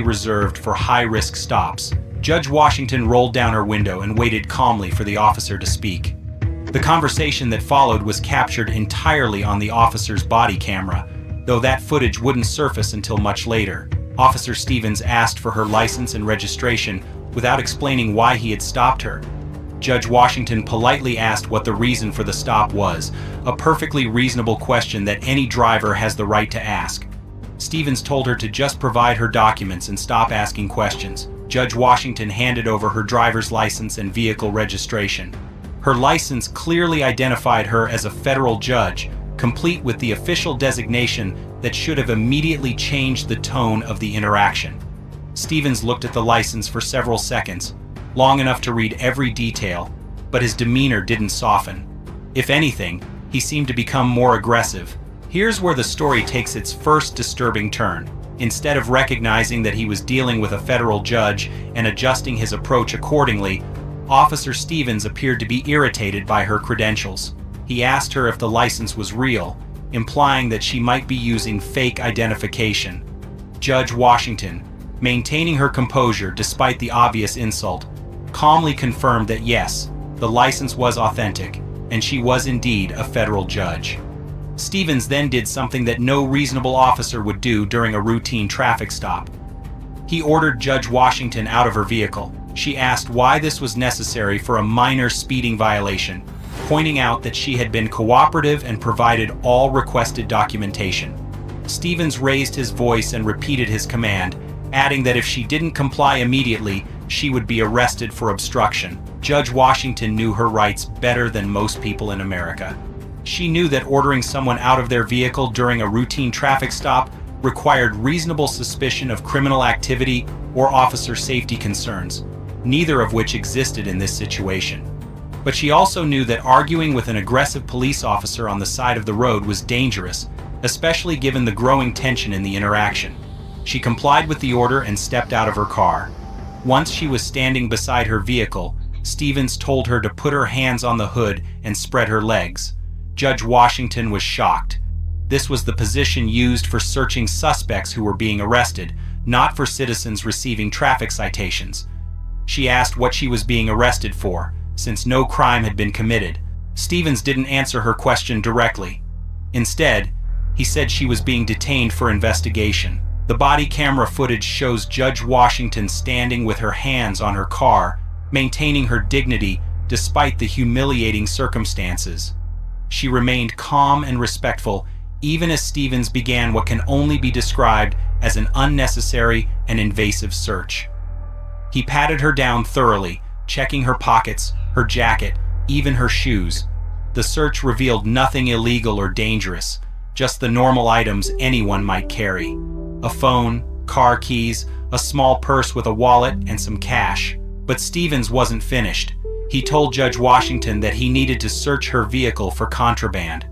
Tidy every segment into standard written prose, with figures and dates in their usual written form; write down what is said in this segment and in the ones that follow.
reserved for high-risk stops. Judge Washington rolled down her window and waited calmly for the officer to speak. The conversation that followed was captured entirely on the officer's body camera, though that footage wouldn't surface until much later. Officer Stevens asked for her license and registration without explaining why he had stopped her. Judge Washington politely asked what the reason for the stop was, a perfectly reasonable question that any driver has the right to ask. Stevens told her to just provide her documents and stop asking questions. Judge Washington handed over her driver's license and vehicle registration. Her license clearly identified her as a federal judge, complete with the official designation that should have immediately changed the tone of the interaction. Stevens looked at the license for several seconds, long enough to read every detail, but his demeanor didn't soften. If anything, he seemed to become more aggressive. Here's where the story takes its first disturbing turn. Instead of recognizing that he was dealing with a federal judge and adjusting his approach accordingly, Officer Stevens appeared to be irritated by her credentials. He asked her if the license was real, implying that she might be using fake identification. Judge Washington, maintaining her composure despite the obvious insult, calmly confirmed that yes, the license was authentic, and she was indeed a federal judge. Stevens then did something that no reasonable officer would do during a routine traffic stop. He ordered Judge Washington out of her vehicle. She asked why this was necessary for a minor speeding violation, pointing out that she had been cooperative and provided all requested documentation. Stevens raised his voice and repeated his command, adding that if she didn't comply immediately, she would be arrested for obstruction. Judge Washington knew her rights better than most people in America. She knew that ordering someone out of their vehicle during a routine traffic stop required reasonable suspicion of criminal activity or officer safety concerns, neither of which existed in this situation. But she also knew that arguing with an aggressive police officer on the side of the road was dangerous, especially given the growing tension in the interaction. She complied with the order and stepped out of her car. Once she was standing beside her vehicle, Stevens told her to put her hands on the hood and spread her legs. Judge Washington was shocked. This was the position used for searching suspects who were being arrested, not for citizens receiving traffic citations. She asked what she was being arrested for, since no crime had been committed. Stevens didn't answer her question directly. Instead, he said she was being detained for investigation. The body camera footage shows Judge Washington standing with her hands on her car, maintaining her dignity despite the humiliating circumstances. She remained calm and respectful, even as Stevens began what can only be described as an unnecessary and invasive search. He patted her down thoroughly, checking her pockets, her jacket, even her shoes. The search revealed nothing illegal or dangerous, just the normal items anyone might carry. A phone, car keys, a small purse with a wallet, and some cash. But Stevens wasn't finished. He told Judge Washington that he needed to search her vehicle for contraband.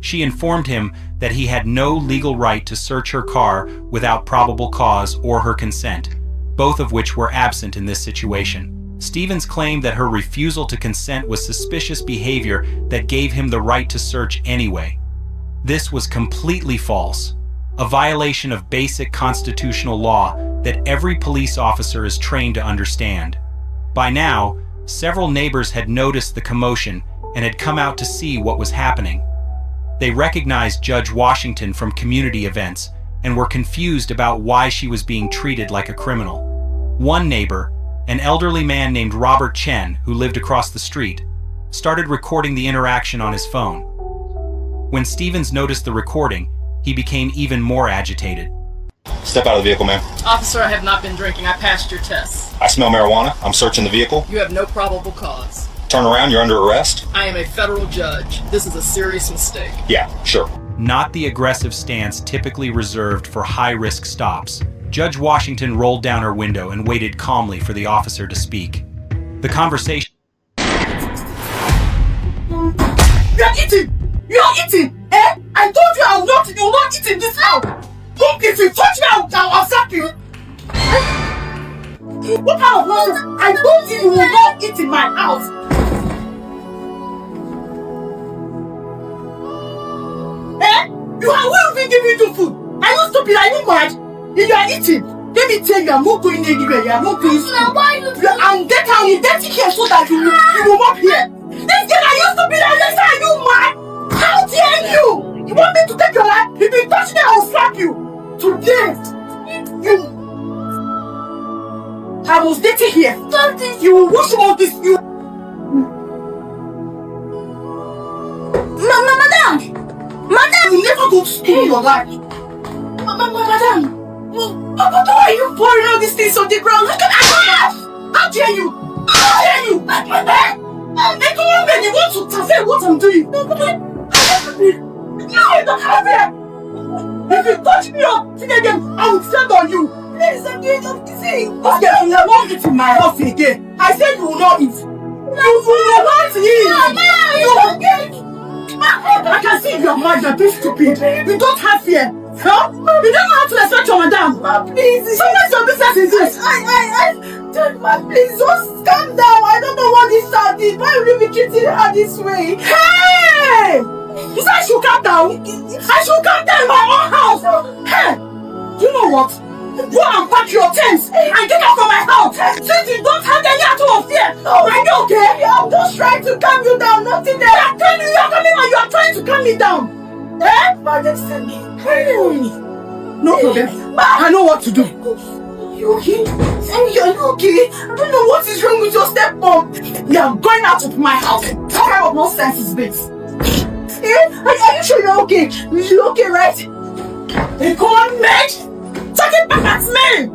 She informed him that he had no legal right to search her car without probable cause or her consent, both of which were absent in this situation. Stevens claimed that her refusal to consent was suspicious behavior that gave him the right to search anyway. This was completely false, a violation of basic constitutional law that every police officer is trained to understand. By now, several neighbors had noticed the commotion and had come out to see what was happening. They recognized Judge Washington from community events and were confused about why she was being treated like a criminal. One neighbor, an elderly man named Robert Chen, who lived across the street, started recording the interaction on his phone. When Stevens noticed the recording, he became even more agitated. Step out of the vehicle, ma'am. Officer, I have not been drinking. I passed your test. I smell marijuana. I'm searching the vehicle. You have no probable cause. Turn around, you're under arrest. I am a federal judge. This is a serious mistake. Yeah, sure. Not the aggressive stance typically reserved for high-risk stops. Judge Washington rolled down her window and waited calmly for the officer to speak. The conversation... You are eating! You are eating! Eh? I told you I will not, you will not eat in this house! Look, if you touch me, I'll slap you! What kind of nonsense? I told you you will not eat in my house! Eh? You are well even giving you food! Are you stupid? Are you mad? You are eating! Let me tell you, I'm not going anywhere. I'm not going school. I'm dirty here so that you will not here. This girl I used to be like this. Are you mad? How dare you? You want me to take your life? If you touch me, I will slap you. Today, I was dating here. You will wash all this. Madam, you never go to school in your life. Madam, what are you pouring all these things on the ground? Look at that! How dare you? How dare you? They come on, man. You want to say what I'm doing? No, I don't have it. If you touch me up again, I will stand on you. Please, I'm doing something. Okay, you will not eat in my house again. I said you will not eat. You will not eat. I can see you're mad, you're being stupid. You don't have fear. Huh? You don't know how to respect your madam. Please. So what's your business is this? Please, just calm down. I don't know what this child is. Why will you be treating her this way? Hey! You said I should calm down? I should calm down in my own house. Hey! You know what? Go and pack your things and get out from my house. Since you don't have any at all fear. Are you okay? I'm just trying to calm you down. Nothing there. You're coming and you are trying to calm me down. Eh? No problem. I know what to do. You okay? You're okay? I don't know what is wrong with your stepmom. You are going out of my house. What kind of nonsense is this? Are you sure you're okay? You're okay, right? Hey, come on, Meg! Take it back at me!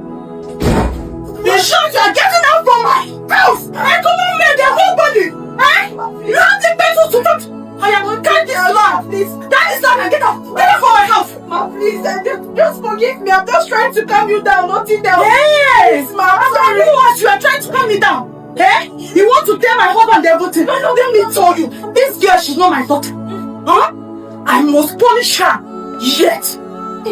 You sure you are getting out from my house? Hey, come on, Meg, the whole body! Eh? You have the pencil to touch! I am can't get along, please. That is not get out from my house. Ma, please, just forgive me. I'm just trying to calm you down, nothing else. Yes, ma. I'm sorry. You are trying to calm me down. Eh? You want to tell my husband everything? No, let me tell you. This girl, she's not my daughter. Huh? I must punish her. Yet,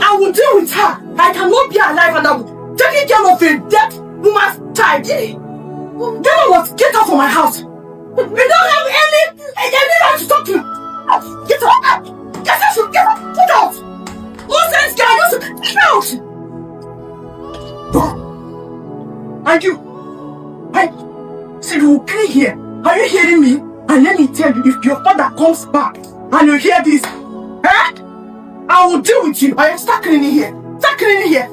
I will deal with her. I cannot be alive and I will take care of a dead woman's child. Then what? Get out of my house. We don't have any right to talk to you. Get out! Get out! Get out! Get out! Nonsense, guy! Get out! And you! See, you will clean here. Are you hearing me? And let me tell you, if your father comes back and you hear this, I will deal with you. I am start cleaning here. Start cleaning here.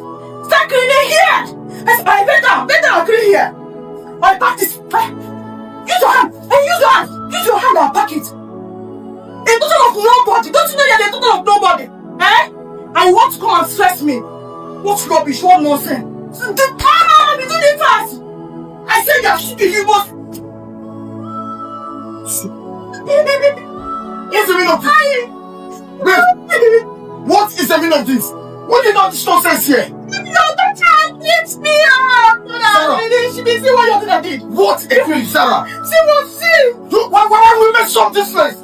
Start cleaning here! I better clean here. I practice. Use your hand! Use your hand! Use your hand and pack it! A total of nobody! Don't you know you're a total of nobody? Eh? And you want to come and stress me? What rubbish, what nonsense! Be doing it fast! I said you're stupid, you must... What's the meaning of this? Babe! What is the meaning of this? What is all this nonsense here? No, the child lifts me up! Sarah! She didn't see what your daughter did! What again, Sarah? She was sick! Why will you mess up this place?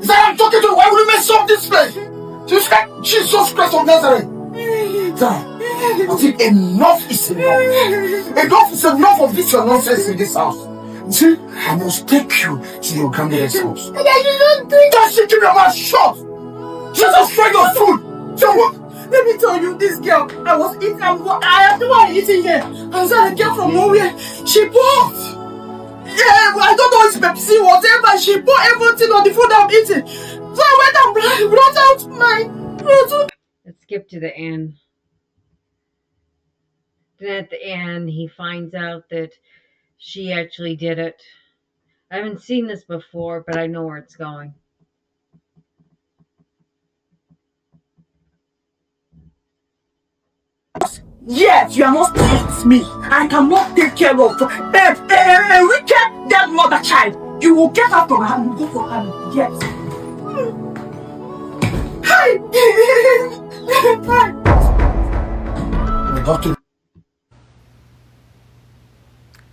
Sarah, I'm talking to you! Why will you mess up this place? Jesus Christ of Nazareth! Sarah, I think enough is enough. Enough is enough of this your nonsense in this house. See, I must take you to your grandmother's house. Just keep your mouth shut! Jesus Christ of food! So what? Let me tell you, this girl, I am the one eating here. And so a girl from nowhere, she poured. Yeah, I don't know, it's Pepsi, whatever. She poured everything on the food I'm eating. So I went and brought out my... Let's skip to the end. Then at the end, he finds out that she actually did it. I haven't seen this before, but I know where it's going. Yes, you are not with me. I cannot take care of a wicked dead mother child. You will get out from her and go for her. Yes. Hi.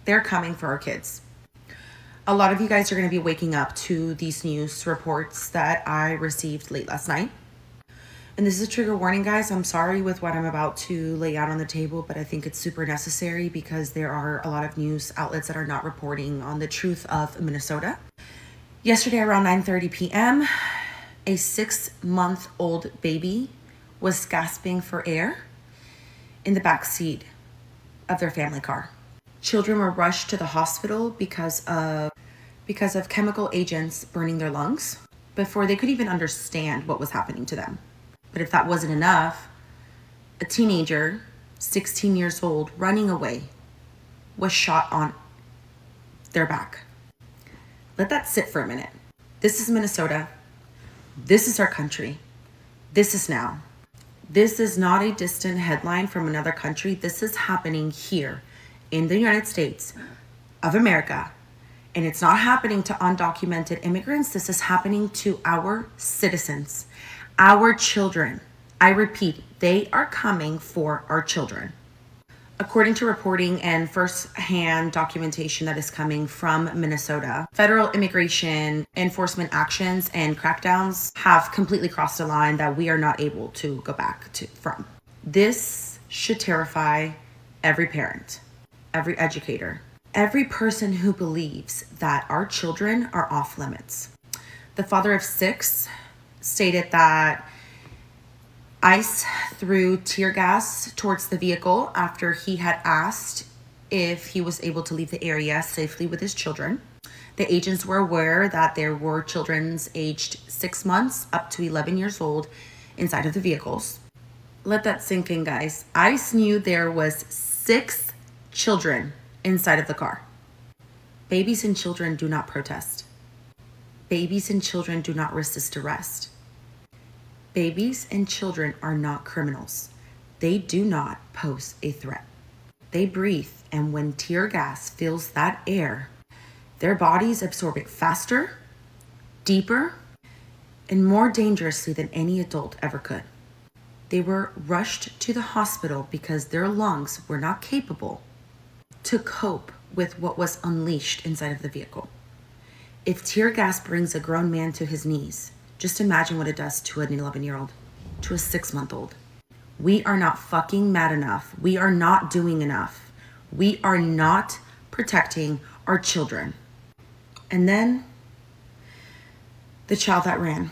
They're coming for our kids. A lot of you guys are going to be waking up to these news reports that I received late last night. And this is a trigger warning, guys. I'm sorry with what I'm about to lay out on the table, but I think it's super necessary because there are a lot of news outlets that are not reporting on the truth of Minnesota. Yesterday around 9:30 p.m., a 6-month-old baby was gasping for air in the back seat of their family car. Children were rushed to the hospital because of chemical agents burning their lungs before they could even understand what was happening to them. But if that wasn't enough, a teenager, 16 years old, running away, was shot on their back. Let that sit for a minute. This is Minnesota. This is our country. This is now. This is not a distant headline from another country. This is happening here in the United States of America. And it's not happening to undocumented immigrants. This is happening to our citizens, our children. I repeat, they are coming for our children. According to reporting and first-hand documentation that is coming from Minnesota, federal immigration enforcement actions and crackdowns have completely crossed a line that we are not able to go back from. This should terrify every parent, every educator, every person who believes that our children are off limits. The father of 6 stated that ICE threw tear gas towards the vehicle after he had asked if he was able to leave the area safely with his children. The agents were aware that there were children aged 6 months up to 11 years old inside of the vehicles. Let that sink in, guys. ICE knew there was 6 children inside of the car. Babies and children do not protest. Babies and children do not resist arrest. Babies and children are not criminals. They do not pose a threat. They breathe, and when tear gas fills that air, their bodies absorb it faster, deeper, and more dangerously than any adult ever could. They were rushed to the hospital because their lungs were not capable to cope with what was unleashed inside of the vehicle. If tear gas brings a grown man to his knees, just imagine what it does to an 11-year-old, to a 6-month-old. We are not fucking mad enough. We are not doing enough. We are not protecting our children. And then the child that ran.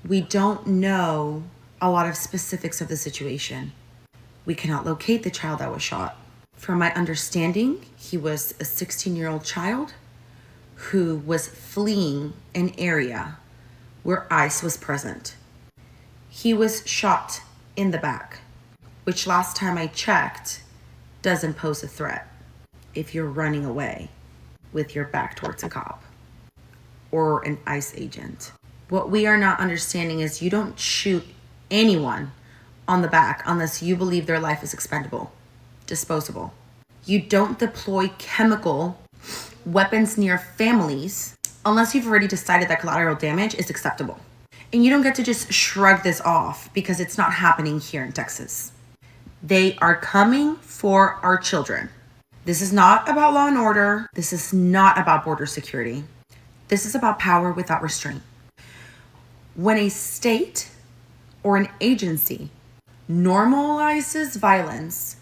We don't know a lot of specifics of the situation. We cannot locate the child that was shot. From my understanding, he was a 16-year-old child who was fleeing an area where ICE was present. He was shot in the back, which last time I checked doesn't pose a threat if you're running away with your back towards a cop or an ICE agent. What we are not understanding is you don't shoot anyone on the back unless you believe their life is expendable, disposable. You don't deploy chemical weapons near families unless you've already decided that collateral damage is acceptable. And you don't get to just shrug this off because it's not happening here in Texas. They are coming for our children. This is not about law and order. This is not about border security. This is about power without restraint. When a state or an agency normalizes violence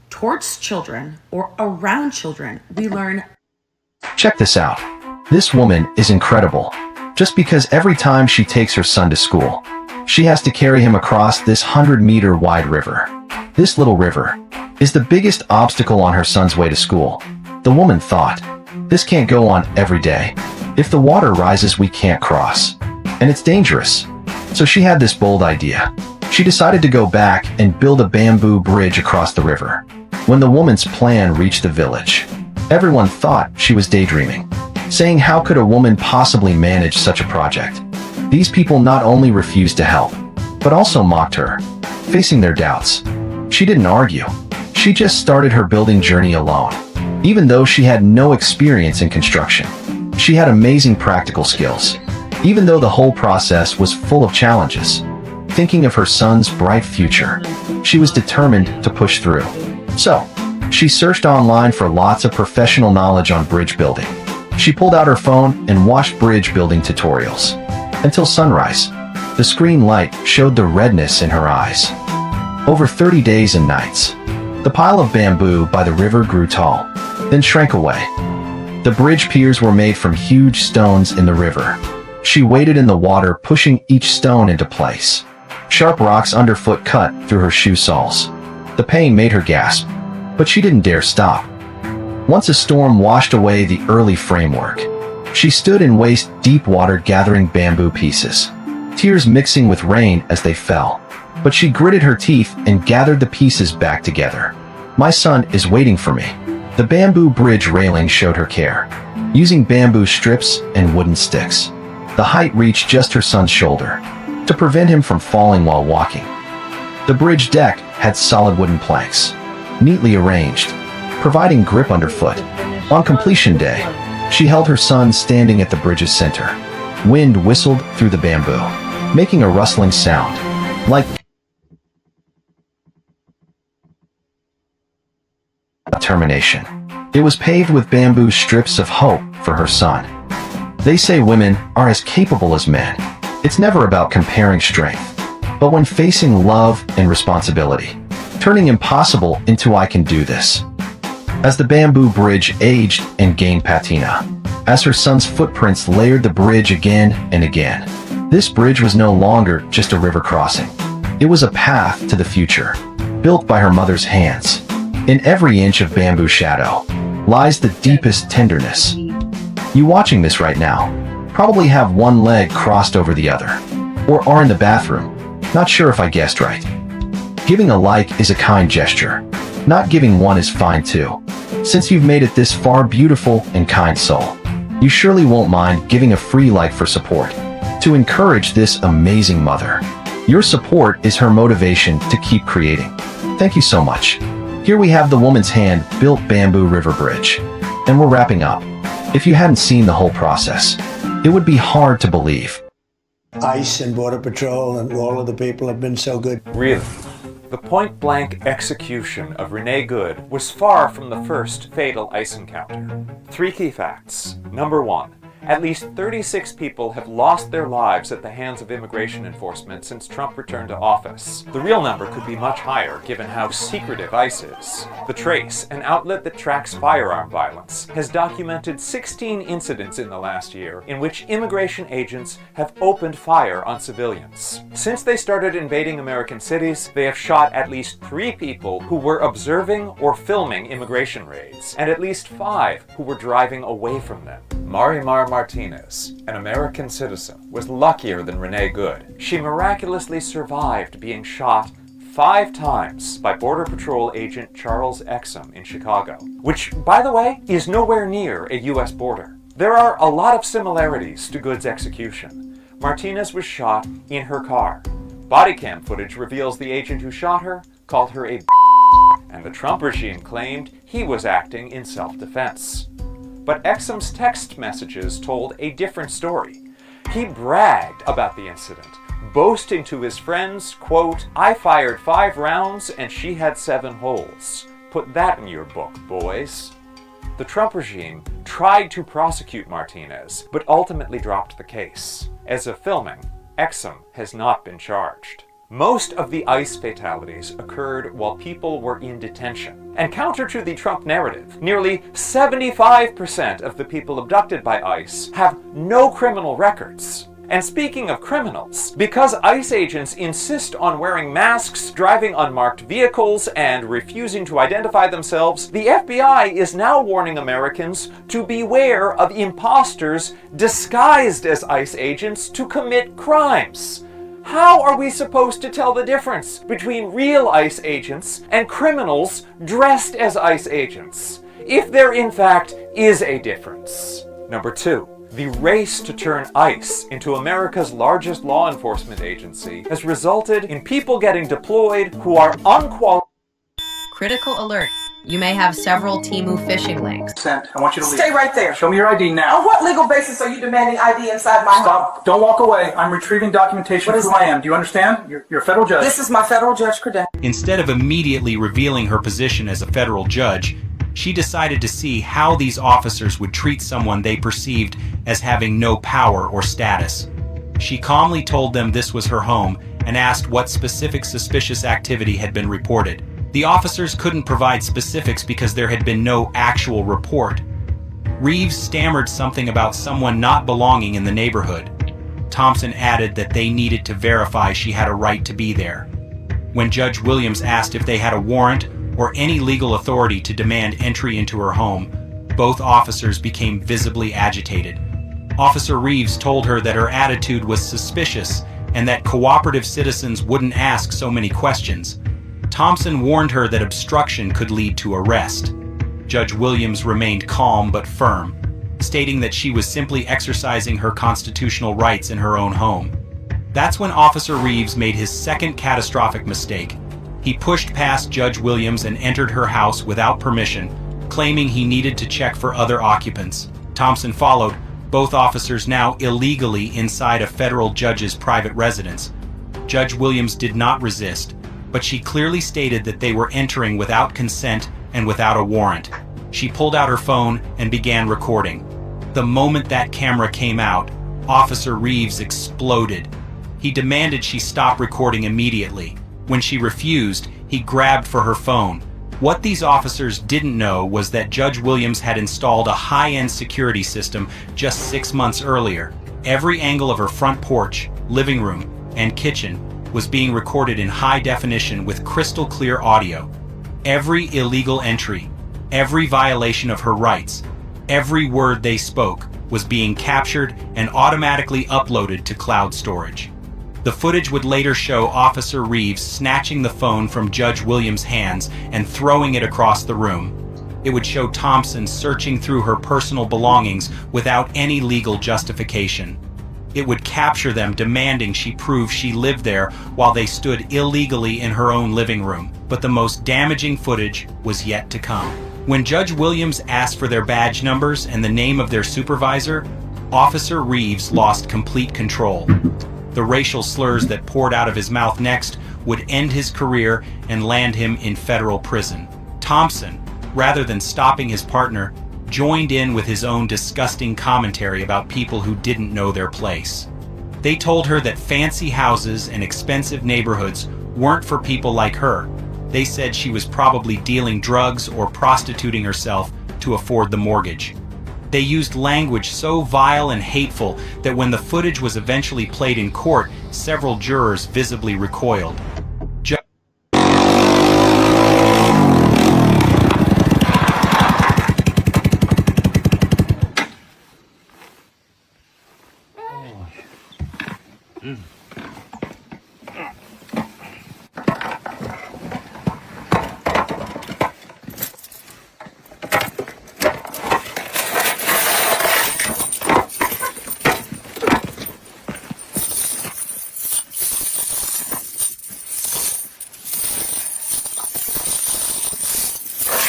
towards children or around children, we learn. Check this out. This woman is incredible. Just because every time she takes her son to school, she has to carry him across this 100-meter wide river. This little river is the biggest obstacle on her son's way to school. The woman thought, this can't go on every day. If the water rises, we can't cross. And it's dangerous. So she had this bold idea. She decided to go back and build a bamboo bridge across the river. When the woman's plan reached the village, everyone thought she was daydreaming, saying how could a woman possibly manage such a project? These people not only refused to help, but also mocked her, facing their doubts. She didn't argue. She just started her building journey alone. Even though she had no experience in construction, she had amazing practical skills. Even though the whole process was full of challenges, thinking of her son's bright future, she was determined to push through. So, she searched online for lots of professional knowledge on bridge building. She pulled out her phone and watched bridge building tutorials. Until sunrise, the screen light showed the redness in her eyes. Over 30 days and nights, the pile of bamboo by the river grew tall, then shrank away. The bridge piers were made from huge stones in the river. She waded in the water, pushing each stone into place. Sharp rocks underfoot cut through her shoe soles. The pain made her gasp, but she didn't dare stop. Once a storm washed away the early framework, she stood in waist-deep water gathering bamboo pieces, tears mixing with rain as they fell. But she gritted her teeth and gathered the pieces back together. My son is waiting for me. The bamboo bridge railing showed her care, using bamboo strips and wooden sticks. The height reached just her son's shoulder, to prevent him from falling while walking. The bridge deck had solid wooden planks, neatly arranged, providing grip underfoot. On completion day, she held her son standing at the bridge's center. Wind whistled through the bamboo, making a rustling sound, like termination. It was paved with bamboo strips of hope for her son. They say women are as capable as men. It's never about comparing strength, but when facing love and responsibility, turning impossible into I can do this. As the bamboo bridge aged and gained patina, as her son's footprints layered the bridge again and again, this bridge was no longer just a river crossing. It was a path to the future, built by her mother's hands. In every inch of bamboo shadow lies the deepest tenderness. You watching this right now probably have one leg crossed over the other, or are in the bathroom, not sure if I guessed right. Giving a like is a kind gesture. Not giving one is fine too. Since you've made it this far, beautiful and kind soul, you surely won't mind giving a free like for support, to encourage this amazing mother. Your support is her motivation to keep creating. Thank you so much. Here we have the woman's hand-built bamboo river bridge. And we're wrapping up. If you hadn't seen the whole process, it would be hard to believe. ICE and Border Patrol and all of the people have been so good. Really? The point-blank execution of Renee Good was far from the first fatal ICE encounter. 3 key facts. Number 1. At least 36 people have lost their lives at the hands of immigration enforcement since Trump returned to office. The real number could be much higher given how secretive ICE is. The Trace, an outlet that tracks firearm violence, has documented 16 incidents in the last year in which immigration agents have opened fire on civilians. Since they started invading American cities, they have shot at least 3 people who were observing or filming immigration raids, and at least 5 who were driving away from them. Marimar Martinez, an American citizen, was luckier than Renee Good. She miraculously survived being shot 5 times by Border Patrol agent Charles Exum in Chicago, which, by the way, is nowhere near a U.S. border. There are a lot of similarities to Good's execution. Martinez was shot in her car. Body cam footage reveals the agent who shot her called her a and the Trump regime claimed he was acting in self-defense. But Exum's text messages told a different story. He bragged about the incident, boasting to his friends, quote, "I fired 5 rounds and she had 7 holes. Put that in your book, boys." The Trump regime tried to prosecute Martinez, but ultimately dropped the case. As of filming, Exum has not been charged. Most of the ICE fatalities occurred while people were in detention. And counter to the Trump narrative, nearly 75% of the people abducted by ICE have no criminal records. And speaking of criminals, because ICE agents insist on wearing masks, driving unmarked vehicles, and refusing to identify themselves, the FBI is now warning Americans to beware of imposters disguised as ICE agents to commit crimes. How are we supposed to tell the difference between real ICE agents and criminals dressed as ICE agents, if there in fact is a difference? Number 2. The race to turn ICE into America's largest law enforcement agency has resulted in people getting deployed who are unqualified. Critical alert. You may have several Temu phishing links. Sent. I want you to leave. Stay right there. Show me your ID now. On what legal basis are you demanding ID inside my house? Stop. Don't walk away. I'm retrieving documentation of who I am. Do you understand? You're a federal judge. This is my federal judge credential. Instead of immediately revealing her position as a federal judge, she decided to see how these officers would treat someone they perceived as having no power or status. She calmly told them this was her home and asked what specific suspicious activity had been reported. The officers couldn't provide specifics because there had been no actual report. Reeves stammered something about someone not belonging in the neighborhood. Thompson added that they needed to verify she had a right to be there. When Judge Williams asked if they had a warrant or any legal authority to demand entry into her home, both officers became visibly agitated. Officer Reeves told her that her attitude was suspicious and that cooperative citizens wouldn't ask so many questions. Thompson warned her that obstruction could lead to arrest. Judge Williams remained calm but firm, stating that she was simply exercising her constitutional rights in her own home. That's when Officer Reeves made his second catastrophic mistake. He pushed past Judge Williams and entered her house without permission, claiming he needed to check for other occupants. Thompson followed, both officers now illegally inside a federal judge's private residence. Judge Williams did not resist, but she clearly stated that they were entering without consent and without a warrant. She pulled out her phone and began recording. The moment that camera came out, Officer Reeves exploded. He demanded she stop recording immediately. When she refused, he grabbed for her phone. What these officers didn't know was that Judge Williams had installed a high-end security system just 6 months earlier. Every angle of her front porch, living room, and kitchen was being recorded in high definition with crystal clear audio. Every illegal entry, every violation of her rights, every word they spoke was being captured and automatically uploaded to cloud storage. The footage would later show Officer Reeves snatching the phone from Judge Williams' hands and throwing it across the room. It would show Thompson searching through her personal belongings without any legal justification. It would capture them demanding she prove she lived there while they stood illegally in her own living room. But the most damaging footage was yet to come. When Judge Williams asked for their badge numbers and the name of their supervisor, Officer Reeves lost complete control. The racial slurs that poured out of his mouth next would end his career and land him in federal prison. Thompson, rather than stopping his partner, joined in with his own disgusting commentary about people who didn't know their place. They told her that fancy houses and expensive neighborhoods weren't for people like her. They said she was probably dealing drugs or prostituting herself to afford the mortgage. They used language so vile and hateful that when the footage was eventually played in court, several jurors visibly recoiled.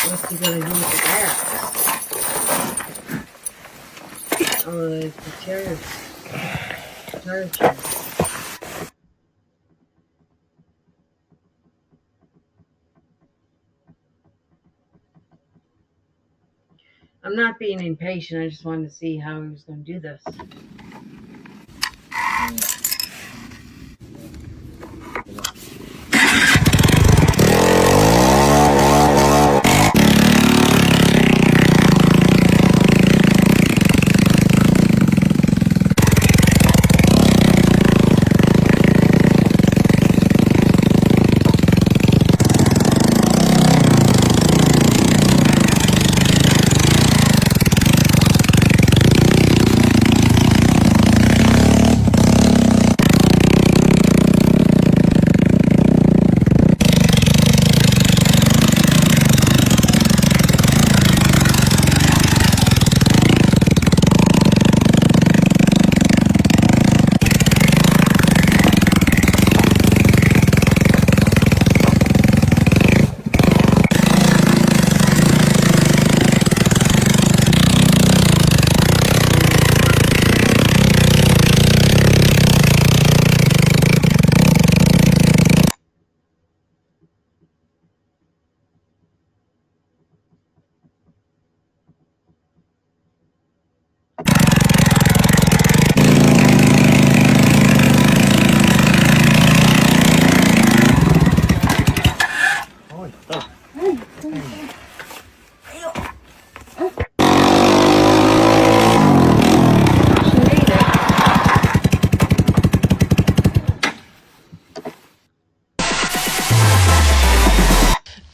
What's he gonna do with that? Oh, there's the chairs. Furniture. I'm not being impatient. I just wanted to see how he was going to do this.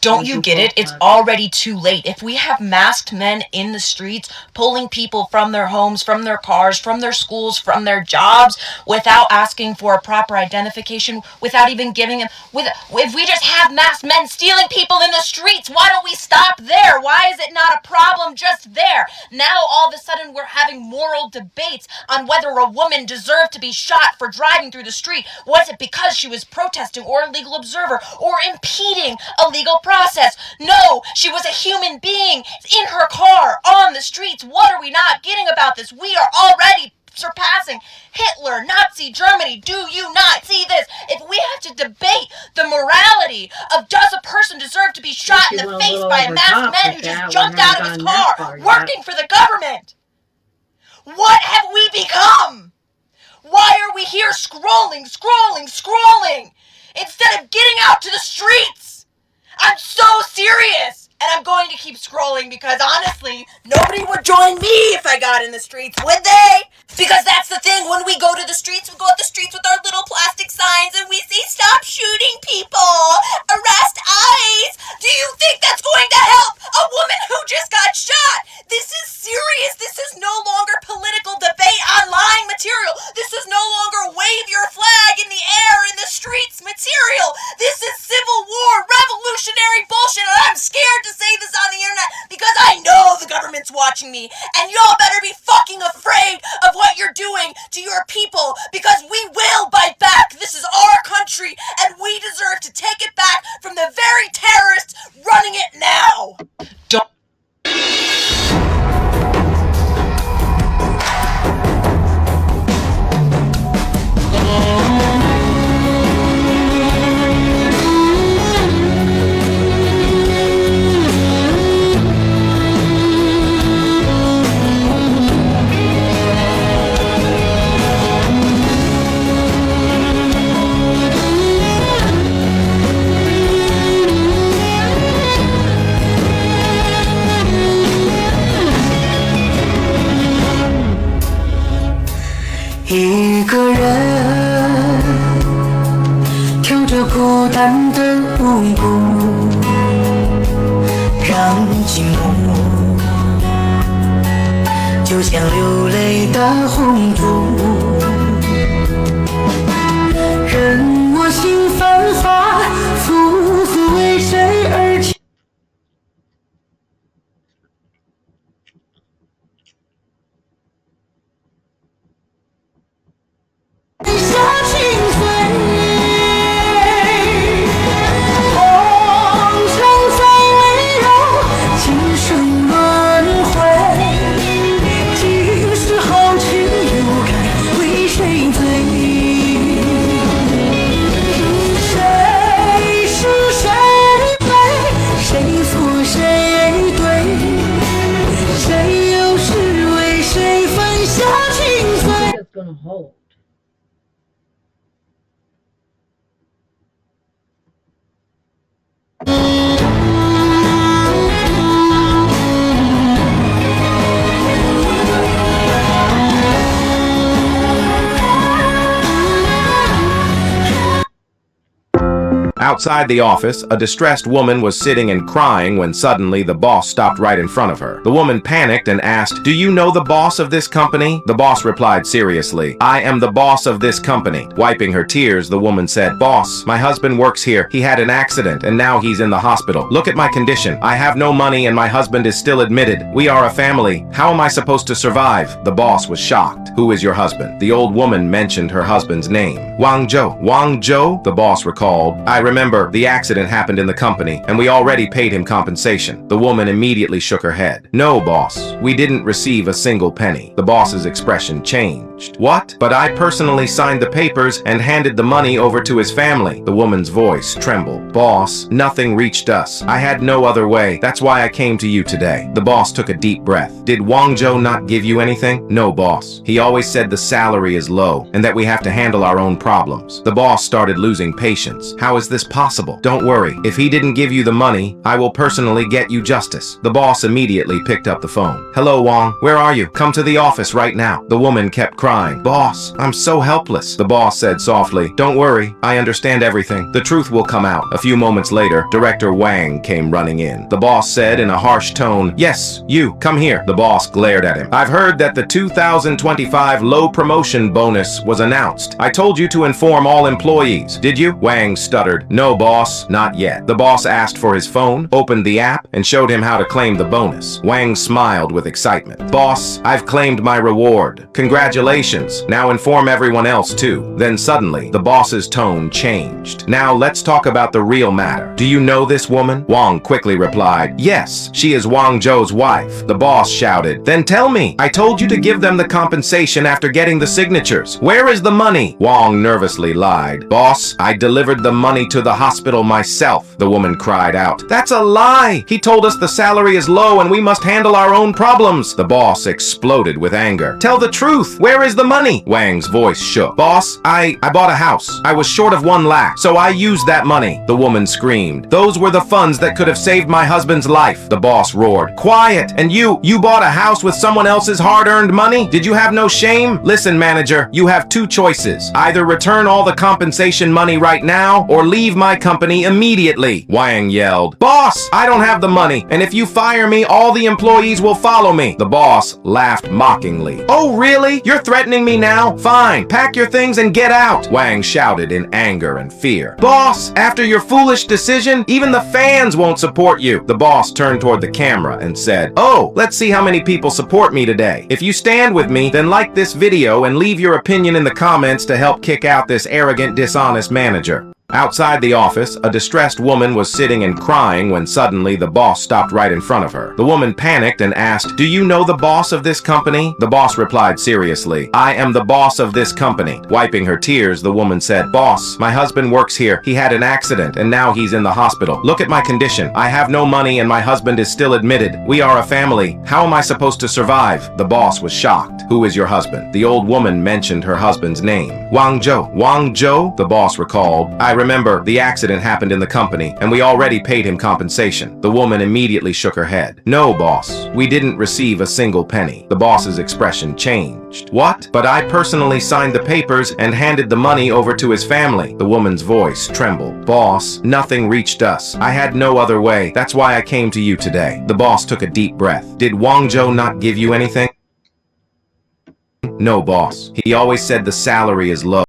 Don't you get it? It's already too late. If we have masked men in the streets, pulling people from their homes, from their cars, from their schools, from their jobs, without asking for a proper identification, without even giving them, if we just have masked men stealing people in the streets, why don't we stop there? Why is it not a problem just there? Now all of a sudden we're having moral debates on whether a woman deserved to be shot for driving through the street. Was it because she was protesting or a legal observer or impeding a legal process? No, she was a human being in her car on the streets. What are we not getting about this? We are already surpassing Hitler, Nazi Germany. Do you not see this? If we have to debate the morality of does a person deserve to be shot in the face by a masked man who just jumped out of his car working for the government, what have we become? Why are we here scrolling instead of getting out to the streets? I'm so serious, and I'm going to keep scrolling because honestly, nobody would join me if I got in the streets, would they? Because that's the thing, when we go to the streets, we go to the streets with our little plastic signs and we say, stop shooting people, arrest ICE. Do you think that's going to help a woman who just got shot? This is serious. This is no longer political debate online material. This is no longer wave your flag in the air in the streets material. This is civil war, revolutionary bullshit, and I'm scared to say this on the internet because I know the government's watching me, and y'all better be fucking afraid of what you're doing to your people because we will bite back. This is our country, and we deserve to take it back from the very terrorists running it now. Don't.一个人跳着孤单的舞步，让寂寞就像流泪的红烛，任我心繁华，夫妇为谁而起。Gonna hold. Outside the office, a distressed woman was sitting and crying when suddenly the boss stopped right in front of her. The woman panicked and asked, "Do you know the boss of this company?" The boss replied seriously, "I am the boss of this company." Wiping her tears, the woman said, "Boss, my husband works here. He had an accident and now he's in the hospital. Look at my condition. I have no money and my husband is still admitted. We are a family. How am I supposed to survive?" The boss was shocked. "Who is your husband?" The old woman mentioned her husband's name. Wang Zhou. Wang Zhou? The boss recalled. "I remember, the accident happened in the company, and we already paid him compensation." The woman immediately shook her head. "No, boss. We didn't receive a single penny." The boss's expression changed. "What? But I personally signed the papers and handed the money over to his family." The woman's voice trembled. "Boss, nothing reached us. I had no other way. That's why I came to you today." The boss took a deep breath. "Did Wang Zhou not give you anything?" "No, boss. He always said the salary is low and that we have to handle our own problems." The boss started losing patience. "How is this possible. Don't worry, if he didn't give you the money, I will personally get you justice. The boss immediately picked up the phone. Hello, Wong. Where are you? Come to the office right now. The woman kept crying. Boss, I'm so helpless. The boss said softly, don't worry, I understand everything. The truth will come out. A few moments later, Director Wang came running in. The boss said in a harsh tone, yes, you, come here. The boss glared at him. I've heard that the 2025 low promotion bonus was announced. I told you to inform all employees. Did you? Wang stuttered. No, boss, not yet. The boss asked for his phone, opened the app, and showed him how to claim the bonus. Wang smiled with excitement. Boss, I've claimed my reward. Congratulations. Now inform everyone else too. Then suddenly, the boss's tone changed. Now let's talk about the real matter. Do you know this woman? Wang quickly replied, yes, she is Wang Zhou's wife. The boss shouted, then tell me. I told you to give them the compensation after getting the signatures. Where is the money? Wang nervously lied. Boss, I delivered the money to the hospital myself. The woman cried out. That's a lie. He told us the salary is low and we must handle our own problems. The boss exploded with anger. Tell the truth. Where is the money? Wang's voice shook. Boss, I bought a house. I was short of 1 lakh, so I used that money. The woman screamed. Those were the funds that could have saved my husband's life. The boss roared. Quiet. And you bought a house with someone else's hard-earned money? Did you have no shame? Listen, manager, you have 2 choices. Either return all the compensation money right now or leave my company immediately. Wang yelled. Boss, I don't have the money, and if you fire me, all the employees will follow me. The boss laughed mockingly. Oh, really? You're threatening me now? Fine, pack your things and get out. Wang shouted in anger and fear. Boss, after your foolish decision, even the fans won't support you. The boss turned toward the camera and said, oh, let's see how many people support me today. If you stand with me, then like this video and leave your opinion in the comments to help kick out this arrogant, dishonest manager. Outside the office, a distressed woman was sitting and crying when suddenly the boss stopped right in front of her. The woman panicked and asked, do you know the boss of this company? The boss replied seriously, I am the boss of this company. Wiping her tears, the woman said, boss, my husband works here. He had an accident and now he's in the hospital. Look at my condition. I have no money and my husband is still admitted. We are a family. How am I supposed to survive? The boss was shocked. Who is your husband? The old woman mentioned her husband's name. Wang Zhou. Wang Zhou? The boss recalled. Remember, the accident happened in the company, and we already paid him compensation. The woman immediately shook her head. No, boss. We didn't receive a single penny. The boss's expression changed. What? But I personally signed the papers and handed the money over to his family. The woman's voice trembled. Boss, nothing reached us. I had no other way. That's why I came to you today. The boss took a deep breath. Did Wang Zhou not give you anything? No, boss. He always said the salary is low.